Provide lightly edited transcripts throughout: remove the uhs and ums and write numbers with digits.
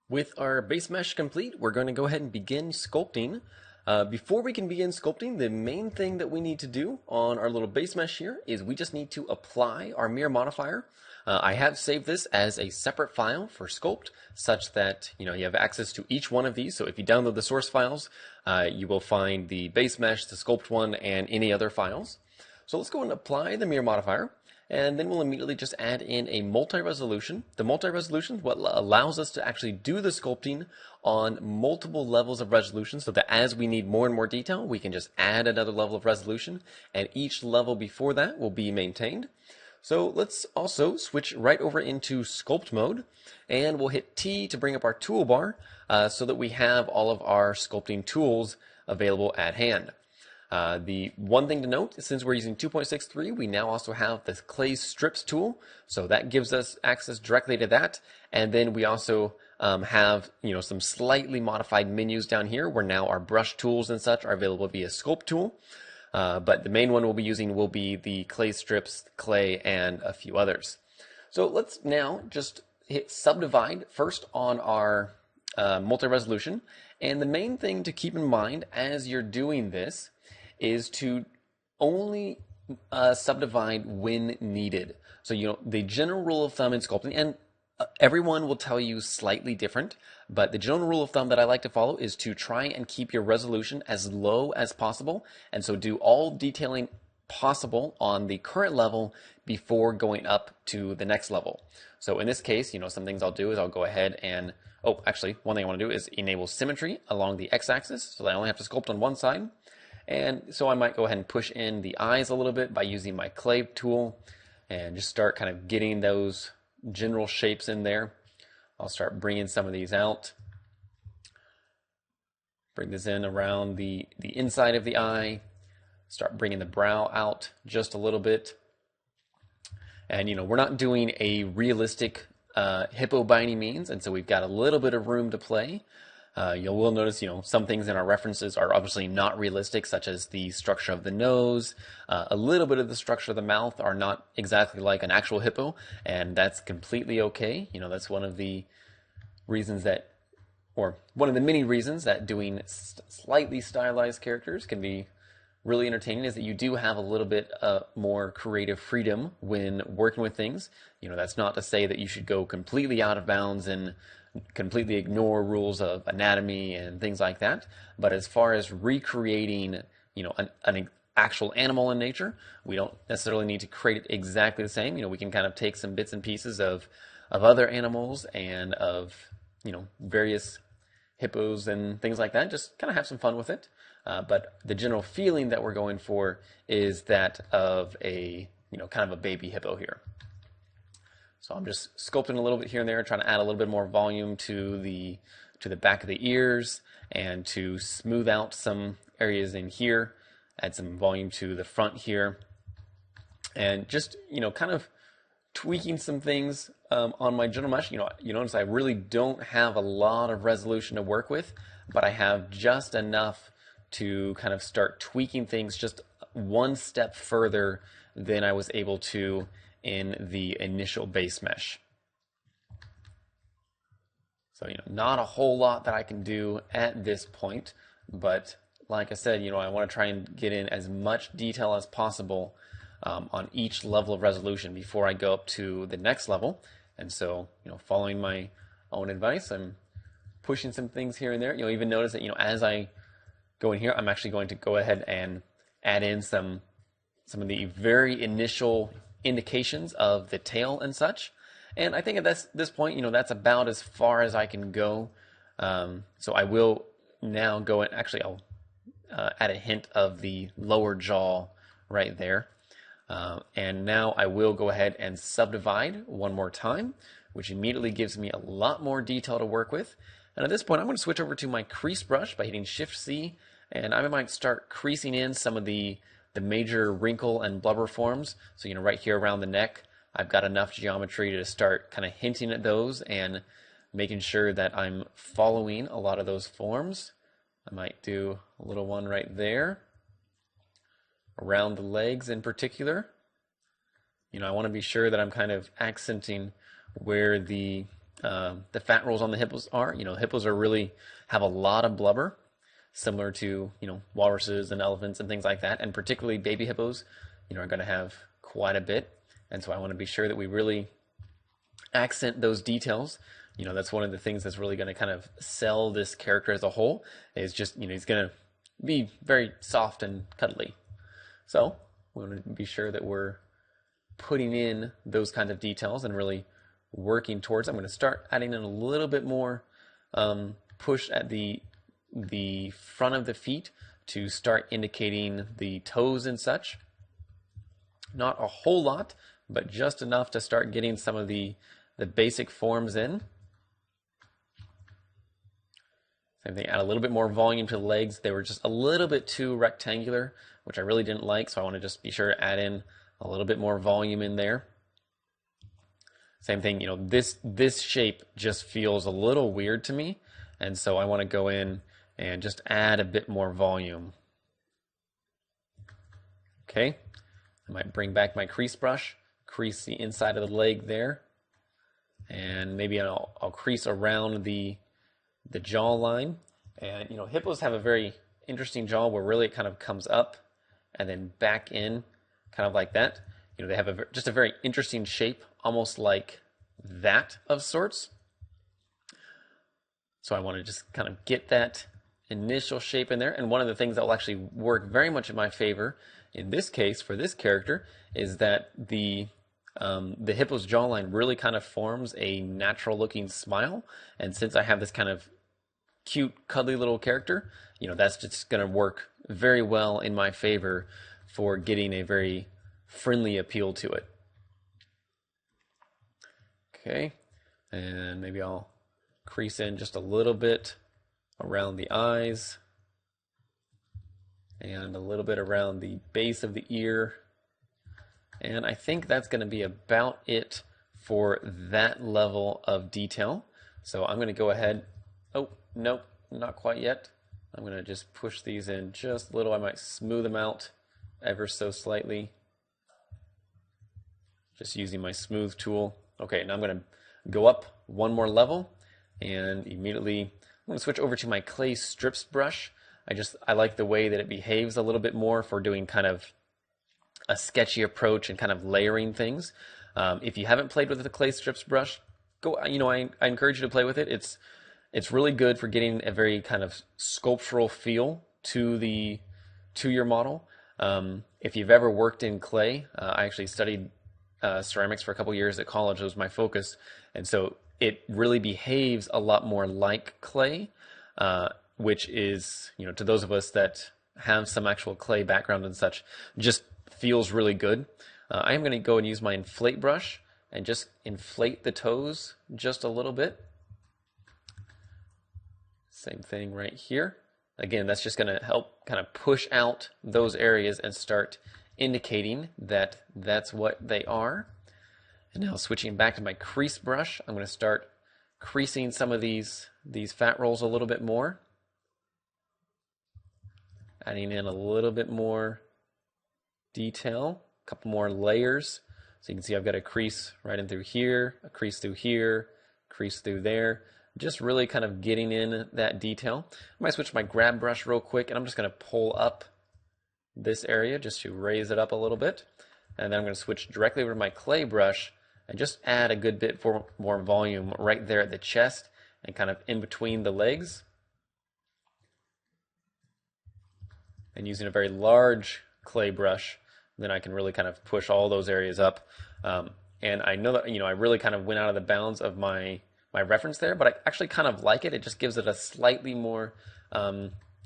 With our base mesh complete, we're going to go ahead and begin sculpting. Before we can begin sculpting, the main thing that we need to do on our little base mesh here is we just need to apply our mirror modifier. I have saved this as a separate file for sculpt, such that you have access to each one of these. So if you download the source files, you will find the base mesh, the sculpt one, and any other files. So let's go and apply the mirror modifier. And then we'll immediately just add in a multi-resolution. The multi-resolution is what allows us to actually do the sculpting on multiple levels of resolution, so that as we need more and more detail, we can just add another level of resolution, and each level before that will be maintained. So let's also switch right over into sculpt mode, and we'll hit T to bring up our toolbar so that we have all of our sculpting tools available at hand. The one thing to note, since we're using 2.63, we now also have the clay strips tool, so that gives us access directly to that. And then we also have some slightly modified menus down here, where now our brush tools and such are available via sculpt tool. But the main one we'll be using will be the clay strips, clay, and a few others. So let's now just hit subdivide first on our multi-resolution. And the main thing to keep in mind as you're doing this is to only subdivide when needed. So, the general rule of thumb in sculpting, and everyone will tell you slightly different, but the general rule of thumb that I like to follow is to try and keep your resolution as low as possible. And so do all detailing possible on the current level before going up to the next level. So in this case, some things I'll do is I'll go ahead and, actually, one thing I want to do is enable symmetry along the x-axis, so that I only have to sculpt on one side. And so I might go ahead and push in the eyes a little bit by using my clay tool and just start kind of getting those general shapes in there. I'll start bringing some of these out. Bring this in around the inside of the eye. Start bringing the brow out just a little bit. And, we're not doing a realistic hippo by any means, and so we've got a little bit of room to play. You will notice, some things in our references are obviously not realistic, such as the structure of the nose. A little bit of the structure of the mouth are not exactly like an actual hippo, and that's completely okay. That's one of the reasons that, or one of the many reasons that doing slightly stylized characters can be really entertaining, is that you do have a little bit more creative freedom when working with things. That's not to say that you should go completely out of bounds and completely ignore rules of anatomy and things like that. But as far as recreating, an actual animal in nature, we don't necessarily need to create it exactly the same. We can kind of take some bits and pieces of other animals and of, various hippos and things like that. Just kind of have some fun with it. But the general feeling that we're going for is that of a, kind of a baby hippo here. So I'm just sculpting a little bit here and there, trying to add a little bit more volume to the back of the ears and to smooth out some areas in here, add some volume to the front here, and just, kind of tweaking some things on my general mesh. You notice I really don't have a lot of resolution to work with, but I have just enough to kind of start tweaking things just one step further than I was able to in the initial base mesh. So, not a whole lot that I can do at this point, but like I said, I want to try and get in as much detail as possible on each level of resolution before I go up to the next level. And so, following my own advice, I'm pushing some things here and there. You'll even notice that, as I go in here, I'm actually going to go ahead and add in some of the very initial indications of the tail and such. And I think at this point, that's about as far as I can go. So I will now go and actually I'll add a hint of the lower jaw right there. And now I will go ahead and subdivide one more time, which immediately gives me a lot more detail to work with. And at this point, I'm going to switch over to my crease brush by hitting Shift-C, and I might start creasing in some of the major wrinkle and blubber forms. So, right here around the neck, I've got enough geometry to start kind of hinting at those and making sure that I'm following a lot of those forms. I might do a little one right there, around the legs in particular. I want to be sure that I'm kind of accenting where the the fat rolls on the hippos are. Hippos are really have a lot of blubber, similar to, walruses and elephants and things like that. And particularly baby hippos, are going to have quite a bit. And so I want to be sure that we really accent those details. That's one of the things that's really going to kind of sell this character as a whole, is just, he's going to be very soft and cuddly. So we want to be sure that we're putting in those kind of details and really working towards. I'm going to start adding in a little bit more push at the front of the feet to start indicating the toes and such. Not a whole lot, but just enough to start getting some of the basic forms in. Same thing, add a little bit more volume to the legs. They were just a little bit too rectangular, which I really didn't like, so I want to just be sure to add in a little bit more volume in there. Same thing, this shape just feels a little weird to me, and so I want to go in and just add a bit more volume. Okay, I might bring back my crease brush, crease the inside of the leg there, and maybe I'll crease around the jawline. And hippos have a very interesting jaw where really it kind of comes up and then back in, kind of like that. They have just a very interesting shape, almost like that of sorts. So I want to just kind of get that initial shape in there. And one of the things that will actually work very much in my favor in this case for this character is that the hippo's jawline really kind of forms a natural looking smile. And since I have this kind of cute, cuddly little character, that's just going to work very well in my favor for getting a very friendly appeal to it. Okay, and maybe I'll crease in just a little bit around the eyes and a little bit around the base of the ear. And I think that's going to be about it for that level of detail. So I'm going to go ahead. Oh, nope, not quite yet. I'm going to just push these in just a little. I might smooth them out ever so slightly, just using my smooth tool. Okay, now I'm going to go up one more level, and immediately I'm going to switch over to my clay strips brush. I like the way that it behaves a little bit more for doing kind of a sketchy approach and kind of layering things. If you haven't played with the clay strips brush, go. I encourage you to play with it. It's really good for getting a very kind of sculptural feel to your model. If you've ever worked in clay, I actually studied ceramics for a couple years at college. It was my focus, and so it really behaves a lot more like clay, which is, to those of us that have some actual clay background and such, just feels really good. I am going to go and use my inflate brush and just inflate the toes just a little bit. Same thing right here. Again, that's just going to help kind of push out those areas and start indicating that that's what they are. And now switching back to my crease brush, I'm going to start creasing some of these fat rolls a little bit more. Adding in a little bit more detail, a couple more layers. So you can see I've got a crease right in through here, a crease through here, crease through there. Just really kind of getting in that detail. I might switch my grab brush real quick, and I'm just going to pull up this area just to raise it up a little bit. And then I'm going to switch directly over to my clay brush and just add a good bit more volume right there at the chest and kind of in between the legs. And using a very large clay brush, then I can really kind of push all those areas up. And I know that, I really kind of went out of the bounds of my reference there, but I actually kind of like it. It just gives it a slightly more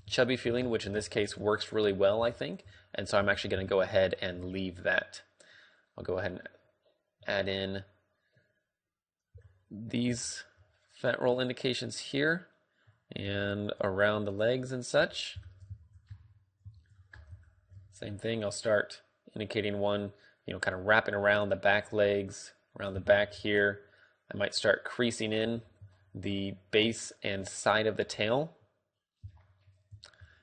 chubby feeling, which in this case works really well, I think. And so I'm actually going to go ahead and leave that. I'll go ahead and add in these fat roll indications here and around the legs and such. Same thing, I'll start indicating one, kind of wrapping around the back legs, around the back here. I might start creasing in the base and side of the tail.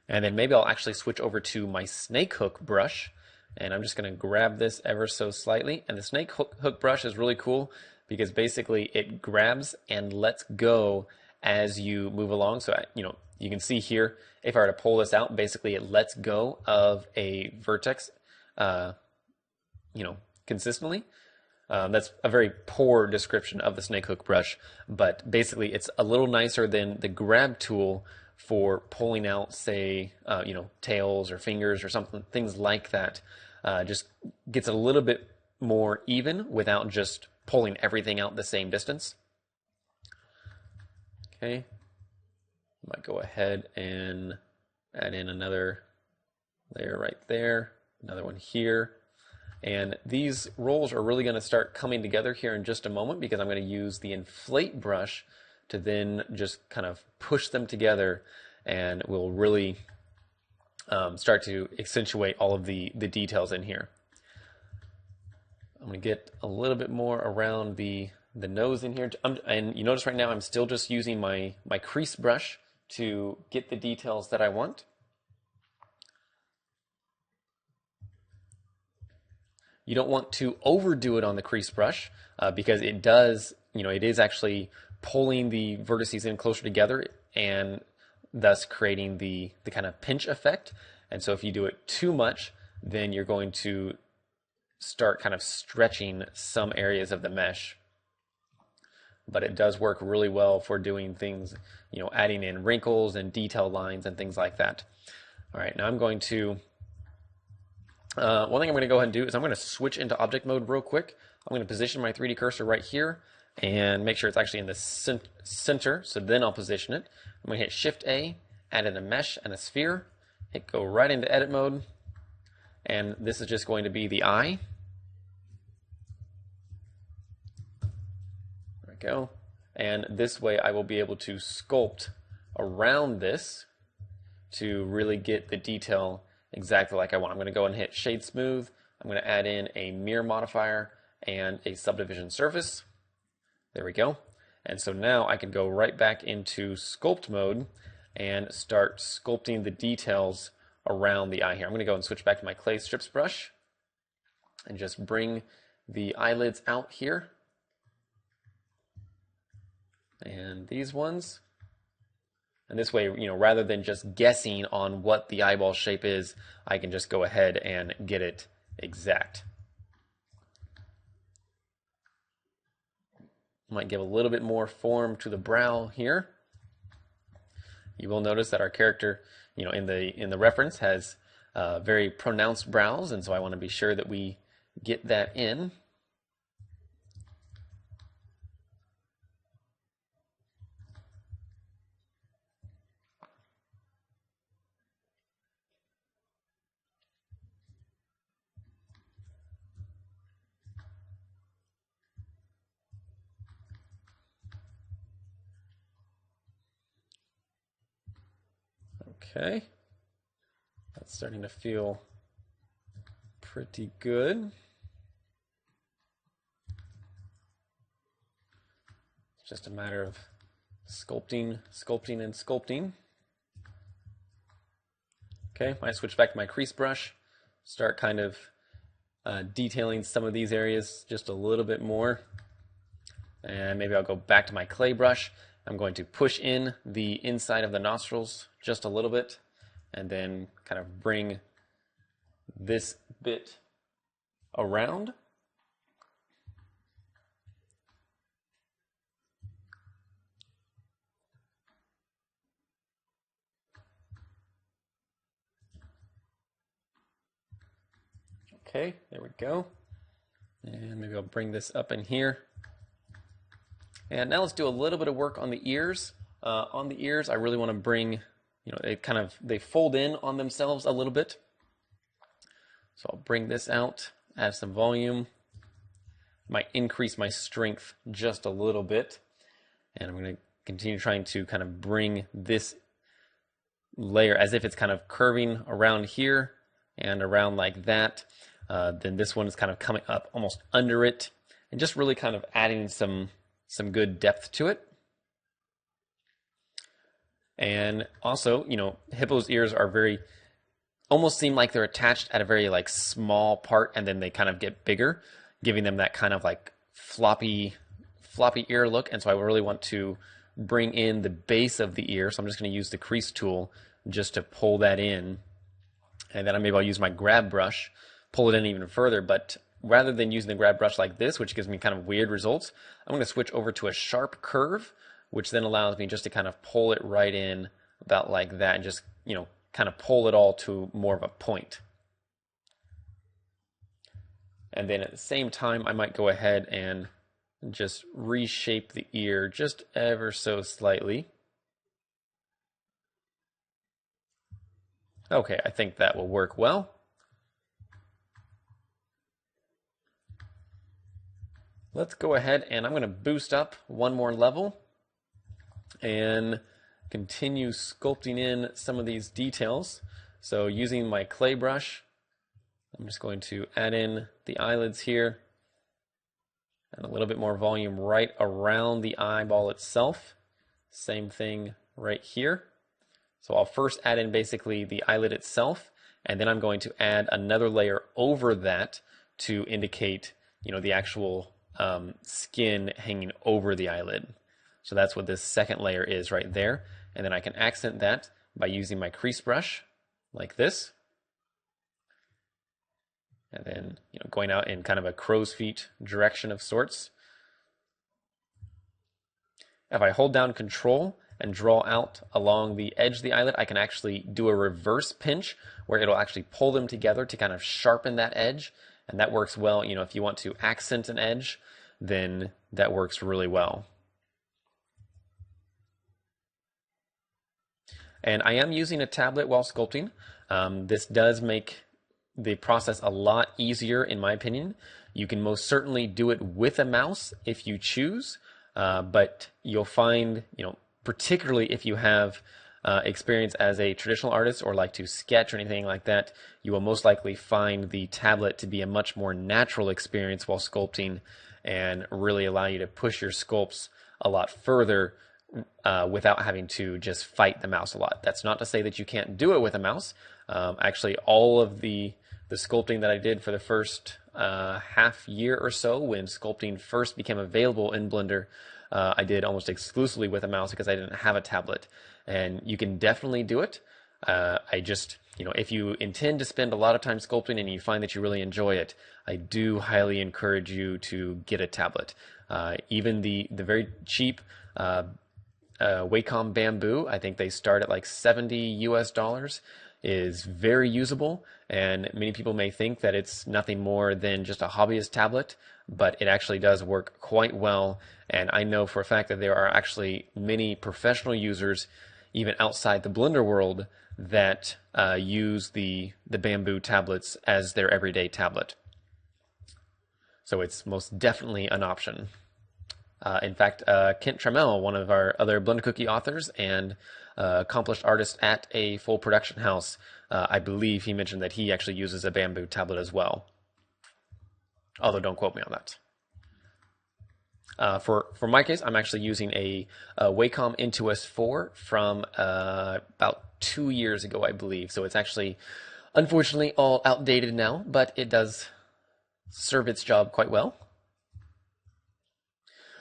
And then maybe I'll actually switch over to my snake hook brush, and I'm just going to grab this ever so slightly. And the snake hook brush is really cool because basically it grabs and lets go as you move along. So, you can see here, if I were to pull this out, basically it lets go of a vertex, consistently. That's a very poor description of the snake hook brush, but basically it's a little nicer than the grab tool for pulling out, say, tails or fingers or something, things like that. Just gets a little bit more even without just pulling everything out the same distance. Okay, might go ahead and add in another layer right there, another one here. And these rolls are really going to start coming together here in just a moment, because I'm going to use the inflate brush to then just kind of push them together, and we'll really start to accentuate all of the details in here. I'm going to get a little bit more around the nose in here. And you notice right now I'm still just using my crease brush to get the details that I want. You don't want to overdo it on the crease brush because it does, it is actually pulling the vertices in closer together and thus creating the kind of pinch effect. And so if you do it too much, then you're going to start kind of stretching some areas of the mesh. But it does work really well for doing things, adding in wrinkles and detail lines and things like that. All right, now I'm going to one thing I'm going to go ahead and do is I'm going to switch into object mode real quick. I'm going to position my 3D cursor right here and make sure it's actually in the center, so then I'll position it. I'm going to hit Shift A, add in a mesh and a sphere, hit go right into edit mode, and this is just going to be the eye. There we go. And this way I will be able to sculpt around this to really get the detail exactly like I want. I'm going to go and hit Shade Smooth. I'm going to add in a mirror modifier and a subdivision surface. There we go. And so now I can go right back into sculpt mode and start sculpting the details around the eye here. I'm going to go and switch back to my clay strips brush and just bring the eyelids out here. And these ones. And this way, rather than just guessing on what the eyeball shape is, I can just go ahead and get it exact. Might give a little bit more form to the brow here. You will notice that our character, in the reference has very pronounced brows, and so I want to be sure that we get that in. Okay, that's starting to feel pretty good. It's just a matter of sculpting, and sculpting. Okay, I switch back to my crease brush, start kind of detailing some of these areas just a little bit more. And maybe I'll go back to my clay brush. I'm going to push in the inside of the nostrils just a little bit and then kind of bring this bit around. Okay, there we go. And maybe I'll bring this up in here. And now let's do a little bit of work on the ears. On the ears, I really want to bring, they fold in on themselves a little bit. So I'll bring this out, add some volume. Might increase my strength just a little bit. And I'm going to continue trying to kind of bring this layer as if it's kind of curving around here and around like that. Then this one is kind of coming up almost under it and just really kind of adding some good depth to it. And also, Hippo's ears are almost seem like they're attached at a very small part, and then they kind of get bigger, giving them that kind of floppy floppy ear look, and so I really want to bring in the base of the ear. So I'm just going to use the crease tool just to pull that in, and then maybe I'll use my grab brush, pull it in even further. But rather than using the grab brush like this, which gives me kind of weird results, I'm going to switch over to a sharp curve, which then allows me just to kind of pull it right in about like that, and just, you know, kind of pull it all to more of a point. And then at the same time, I might go ahead and just reshape the ear just ever so slightly. Okay, I think that will work well. Let's go ahead and I'm going to boost up one more level and continue sculpting in some of these details. So using my clay brush, I'm just going to add in the eyelids here and a little bit more volume right around the eyeball itself. Same thing right here. So I'll first add in basically the eyelid itself, and then I'm going to add another layer over that to indicate, you know, the actual skin hanging over the eyelid. So that's what this second layer is right there. And then I can accent that by using my crease brush like this. And then, you know, going out in kind of a crow's feet direction of sorts. If I hold down Control and draw out along the edge of the eyelid, I can actually do a reverse pinch where it'll actually pull them together to kind of sharpen that edge. And that works well. You know, if you want to accent an edge, then that works really well. And I am using a tablet while sculpting. This does make the process a lot easier, in my opinion. You can most certainly do it with a mouse if you choose, but you'll find, you know, particularly if you have experience as a traditional artist or like to sketch or anything like that, you will most likely find the tablet to be a much more natural experience while sculpting and really allow you to push your sculpts a lot further without having to just fight the mouse a lot. That's not to say that you can't do it with a mouse. Actually, all of the sculpting that I did for the first half year or so when sculpting first became available in Blender, I did almost exclusively with a mouse because I didn't have a tablet. And you can definitely do it. I just, you know, if you intend to spend a lot of time sculpting and you find that you really enjoy it, I do highly encourage you to get a tablet. Even the very cheap Wacom Bamboo, I think they start at like $70 US, is very usable, and many people may think that it's nothing more than just a hobbyist tablet, but it actually does work quite well. And I know for a fact that there are actually many professional users, even outside the Blender world, that use the Bamboo tablets as their everyday tablet. So it's most definitely an option. In fact, Kent Trammell, one of our other Blender Cookie authors and accomplished artist at a full production house, I believe he mentioned that he actually uses a Bamboo tablet as well. Although don't quote me on that. For my case, I'm actually using a Wacom Intuos 4 from about 2 years ago, I believe. So it's actually, unfortunately, all outdated now, but it does serve its job quite well.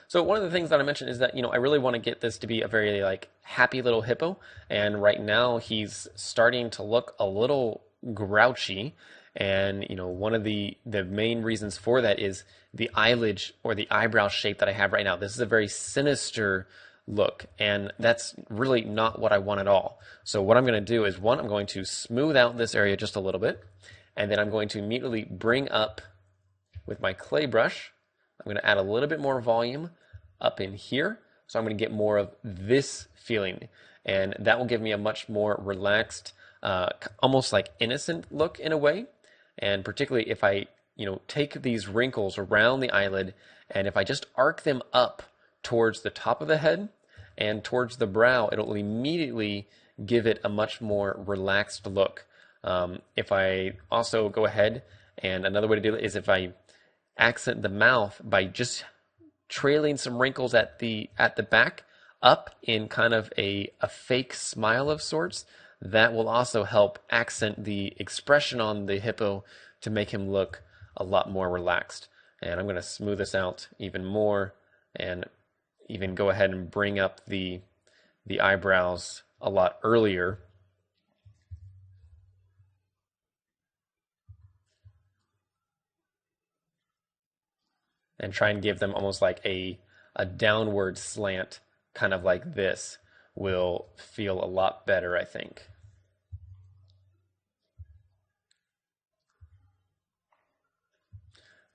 So one of the things that I mentioned is that, you know, I really want to get this to be a very like happy little hippo, and right now he's starting to look a little grouchy, and you know, one of the main reasons for that is the eyelid or the eyebrow shape that I have right now. This is a very sinister look, and that's really not what I want at all. So what I'm going to do is, one, I'm going to smooth out this area just a little bit, and then I'm going to immediately bring up with my clay brush. I'm going to add a little bit more volume up in here, so I'm going to get more of this feeling, and that will give me a much more relaxed, almost like innocent look in a way. And particularly if I, you know, take these wrinkles around the eyelid, and if I just arc them up towards the top of the head and towards the brow, it'll immediately give it a much more relaxed look. If I also go ahead, and another way to do it is if I accent the mouth by just trailing some wrinkles at the back up in kind of a fake smile of sorts, that will also help accent the expression on the hippo to make him look a lot more relaxed. And I'm going to smooth this out even more and even go ahead and bring up the eyebrows a lot earlier. And try and give them almost like a downward slant, kind of like this, will feel a lot better, I think.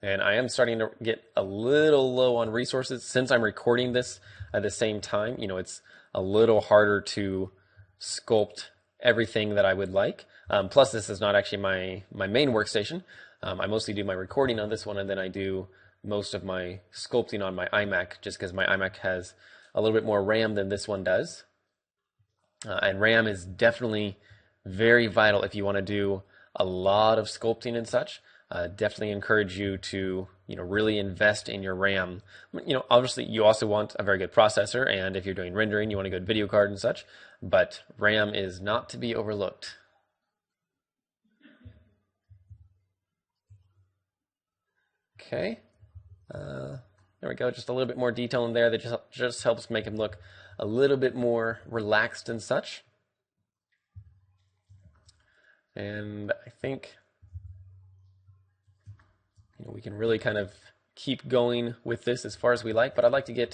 And I am starting to get a little low on resources since I'm recording this at the same time. You know, it's a little harder to sculpt everything that I would like. Plus, this is not actually my main workstation. I mostly do my recording on this one, and then I do most of my sculpting on my iMac, just because my iMac has a little bit more RAM than this one does. And RAM is definitely very vital if you want to do a lot of sculpting and such. Definitely encourage you to, you know, really invest in your RAM. You know, obviously you also want a very good processor, and if you're doing rendering, you want a good video card and such, but RAM is not to be overlooked. Okay, there we go. Just a little bit more detail in there that just helps make him look a little bit more relaxed and such. And I think, you know, we can really kind of keep going with this as far as we like, but I'd like to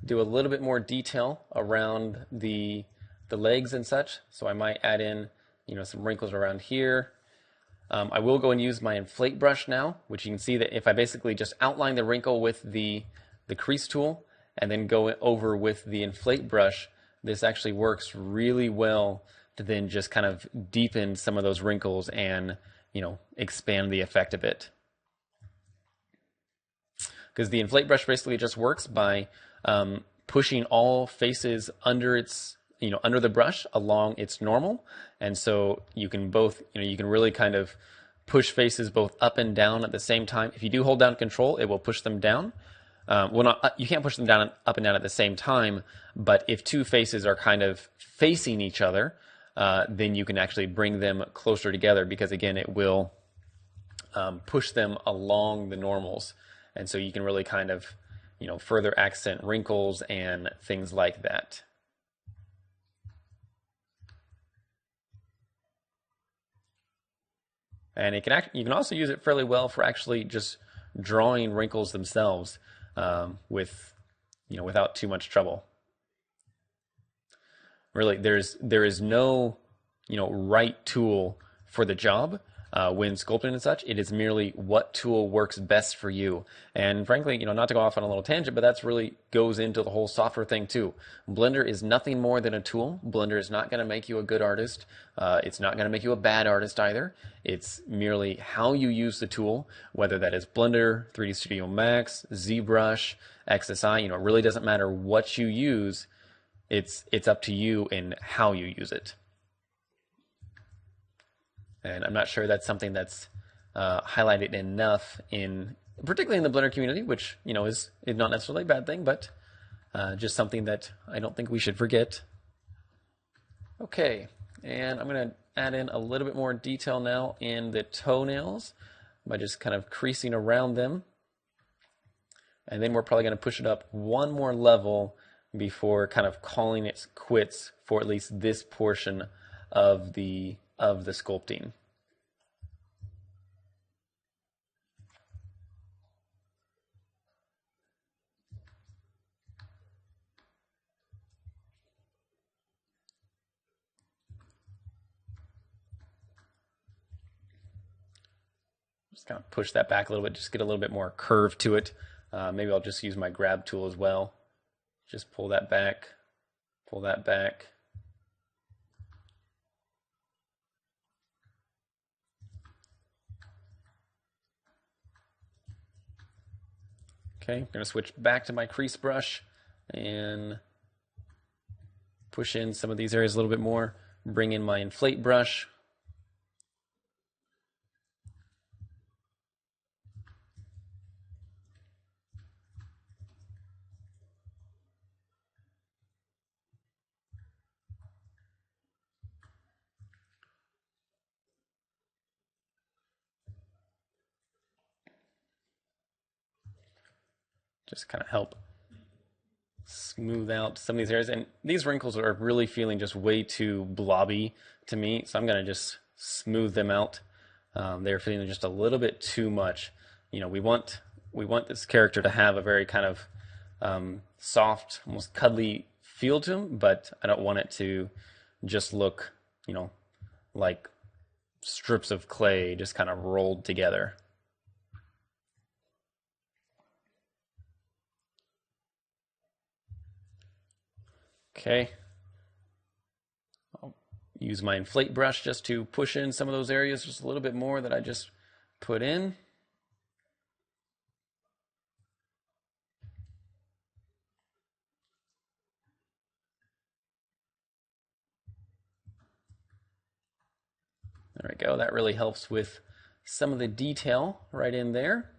do a little bit more detail around the legs and such. So I might add in, you know, some wrinkles around here. I will go and use my inflate brush now, which you can see that if I basically just outline the wrinkle with the crease tool and then go over with the inflate brush, this actually works really well to then just kind of deepen some of those wrinkles and, you know, expand the effect a bit. Because the inflate brush basically just works by pushing all faces under its, you know, under the brush along its normal, and so you can both, you know, you can really kind of push faces both up and down at the same time. If you do hold down Control, it will push them down. Well, not you can't push them down up and down at the same time, but if two faces are kind of facing each other, then you can actually bring them closer together, because again, it will push them along the normals, and so you can really kind of, you know, further accent wrinkles and things like that. And it can you can also use it fairly well for actually just drawing wrinkles themselves, with, you know, without too much trouble. Really, there is no, you know, right tool for the job. When sculpting and such, it is merely what tool works best for you. And frankly, you know, not to go off on a little tangent, but that's really goes into the whole software thing too. Blender is nothing more than a tool. Blender is not going to make you a good artist. It's not going to make you a bad artist either. It's merely how you use the tool, whether that is Blender, 3D Studio Max, ZBrush, XSI. You know, it really doesn't matter what you use. It's up to you in how you use it. And I'm not sure that's something that's highlighted enough particularly in the Blender community, which, you know, is not necessarily a bad thing, but just something that I don't think we should forget. Okay, and I'm going to add in a little bit more detail now in the toenails by just kind of creasing around them. And then we're probably going to push it up one more level before kind of calling it quits for at least this portion of the sculpting. Just kind of push that back a little bit, just get a little bit more curve to it. Maybe I'll just use my grab tool as well. Just pull that back, pull that back. Okay, I'm going to switch back to my crease brush and push in some of these areas a little bit more. Bring in my inflate brush. Just kind of help smooth out some of these areas. And these wrinkles are really feeling just way too blobby to me, so I'm going to just smooth them out. They're feeling just a little bit too much. You know, we want this character to have a very kind of soft, almost cuddly feel to him, but I don't want it to just look, you know, like strips of clay just kind of rolled together. Okay. I'll use my inflate brush just to push in some of those areas just a little bit more that I just put in. There we go. That really helps with some of the detail right in there.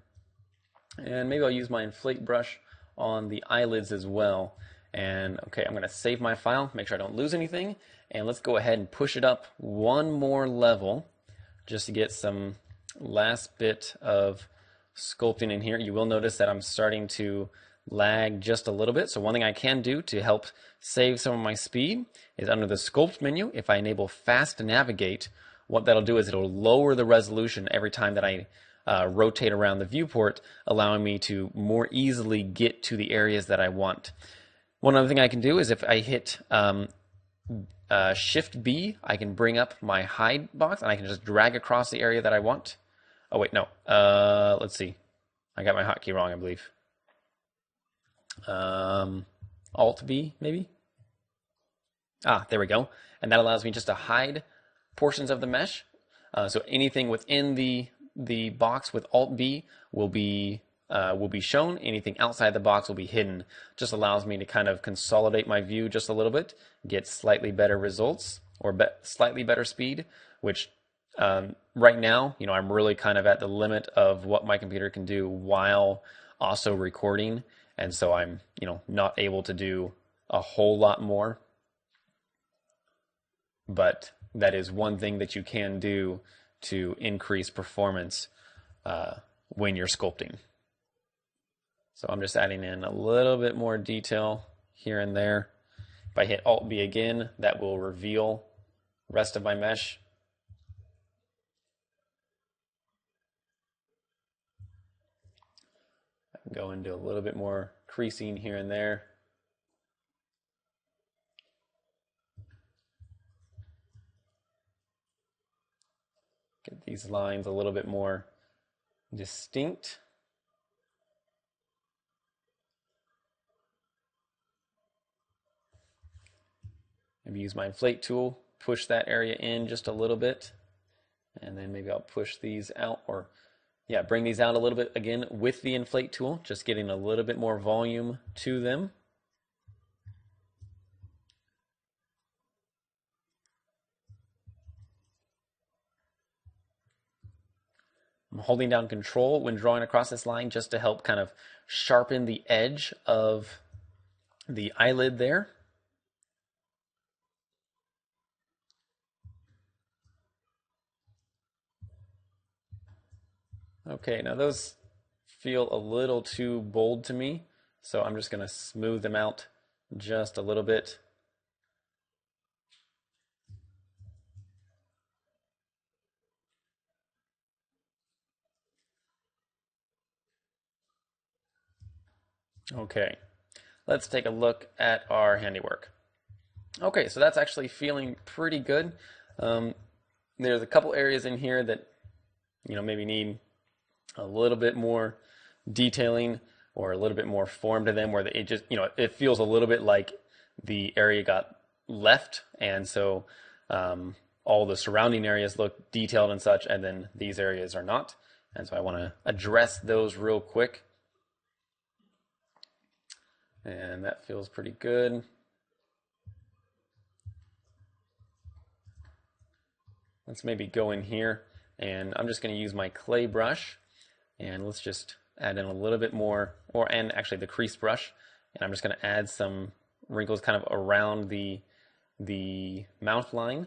And maybe I'll use my inflate brush on the eyelids as well. And okay, I'm going to save my file, make sure I don't lose anything. And let's go ahead and push it up one more level just to get some last bit of sculpting in here. You will notice that I'm starting to lag just a little bit. So one thing I can do to help save some of my speed is under the sculpt menu, if I enable fast navigate, what that'll do is it'll lower the resolution every time that I rotate around the viewport, allowing me to more easily get to the areas that I want. One other thing I can do is if I hit Shift B, I can bring up my hide box and I can just drag across the area that I want. Oh wait, no. Let's see. I got my hotkey wrong, I believe. Alt B, maybe? Ah, there we go. And that allows me just to hide portions of the mesh. So anything within the box with Alt B will be shown. Anything outside the box will be hidden. Just allows me to kind of consolidate my view just a little bit, get slightly better results or slightly better speed, which right now, you know, I'm really kind of at the limit of what my computer can do while also recording. And so I'm, you know, not able to do a whole lot more. But that is one thing that you can do to increase performance when you're sculpting. So I'm just adding in a little bit more detail here and there. If I hit Alt B again, that will reveal the rest of my mesh. I can go into a little bit more creasing here and there. Get these lines a little bit more distinct. Maybe use my inflate tool, push that area in just a little bit, and then maybe I'll push these out, or yeah, bring these out a little bit again with the inflate tool, just getting a little bit more volume to them. I'm holding down Control when drawing across this line just to help kind of sharpen the edge of the eyelid there. Okay, now those feel a little too bold to me, so I'm just going to smooth them out just a little bit. Okay, let's take a look at our handiwork. Okay, so that's actually feeling pretty good. There's a couple areas in here that, you know, maybe need a little bit more detailing or a little bit more form to them, where it just, you know, it feels a little bit like the area got left, and so all the surrounding areas look detailed and such, and then these areas are not. And so I want to address those real quick. And that feels pretty good. Let's maybe go in here, and I'm just going to use my clay brush, and let's just add in a little bit more, and actually the crease brush, and I'm just going to add some wrinkles kind of around the mouth line.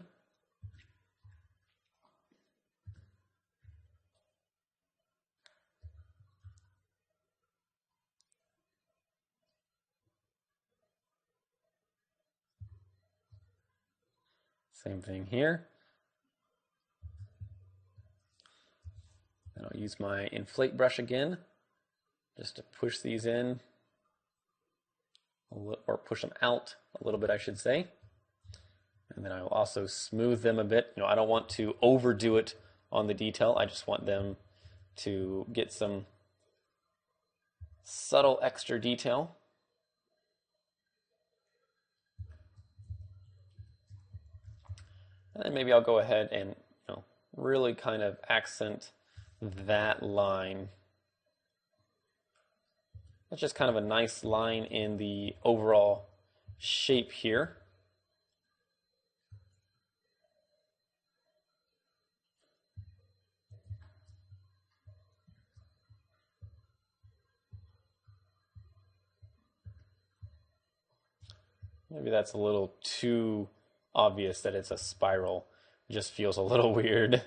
Same thing here. And I'll use my inflate brush again, just to push these in, or push them out a little bit, I should say. And then I will also smooth them a bit. I don't want to overdo it on the detail. I just want them to get some subtle extra detail. And then maybe I'll go ahead and really kind of accent that line. That's just kind of a nice line in the overall shape here. Maybe that's a little too obvious that it's a spiral. It just feels a little weird.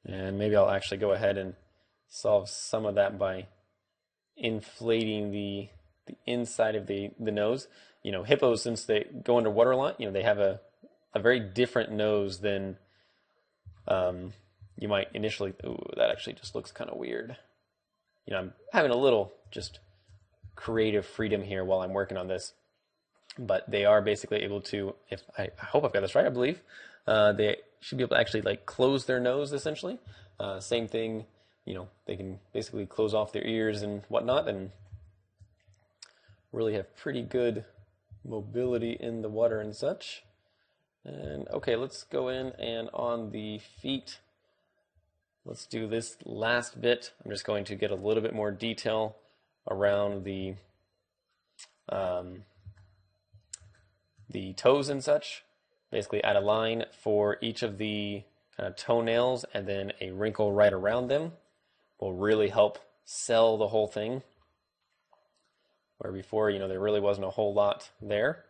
And maybe I'll actually go ahead and solve some of that by inflating the inside of the nose. Hippos, since they go underwater a lot, they have a very different nose than you might initially. Ooh, that actually just looks kind of weird. I'm having a little just creative freedom here while I'm working on this. But they are basically able to, if I hope I've got this right, I believe, they should be able to actually like close their nose essentially. Same thing, they can basically close off their ears and whatnot and really have pretty good mobility in the water and such. And okay, let's go in and on the feet, let's do this last bit. I'm just going to get a little bit more detail around the toes and such. Basically add a line for each of the kind of toenails and then a wrinkle right around them. Will really help sell the whole thing. Where before, there really wasn't a whole lot there.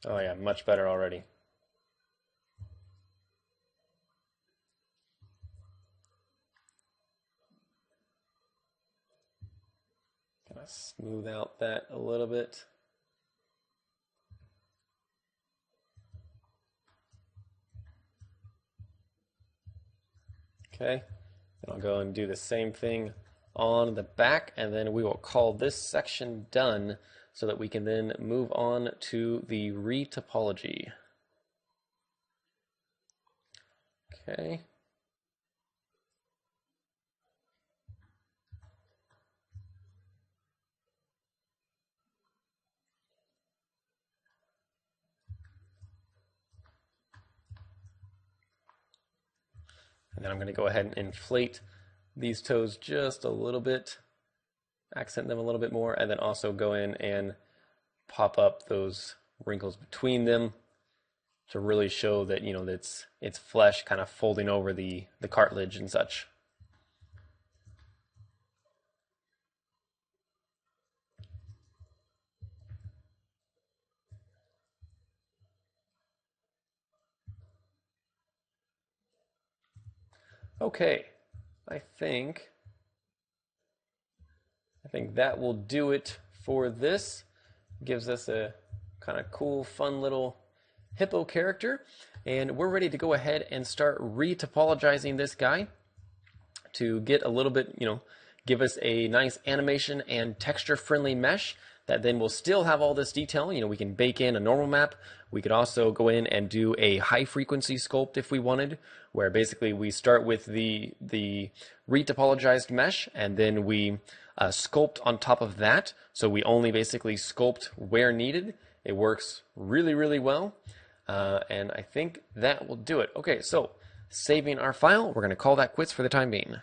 Oh yeah, much better already. Smooth out that a little bit. Okay, then I'll go and do the same thing on the back, and then we will call this section done so that we can then move on to the retopology. Okay. And then I'm going to go ahead and inflate these toes just a little bit, accent them a little bit more, and then also go in and pop up those wrinkles between them to really show that, it's flesh kind of folding over the cartilage and such. Okay, I think that will do it for this. Gives us a kind of cool, fun little hippo character. And we're ready to go ahead and start retopologizing this guy to get a little bit, give us a nice animation and texture-friendly mesh that then will still have all this detail. We can bake in a normal map. We could also go in and do a high-frequency sculpt if we wanted, where basically we start with the retopologized mesh, and then we sculpt on top of that. So we only basically sculpt where needed. It works really, really well. And I think that will do it. Okay, so saving our file, we're going to call that quits for the time being.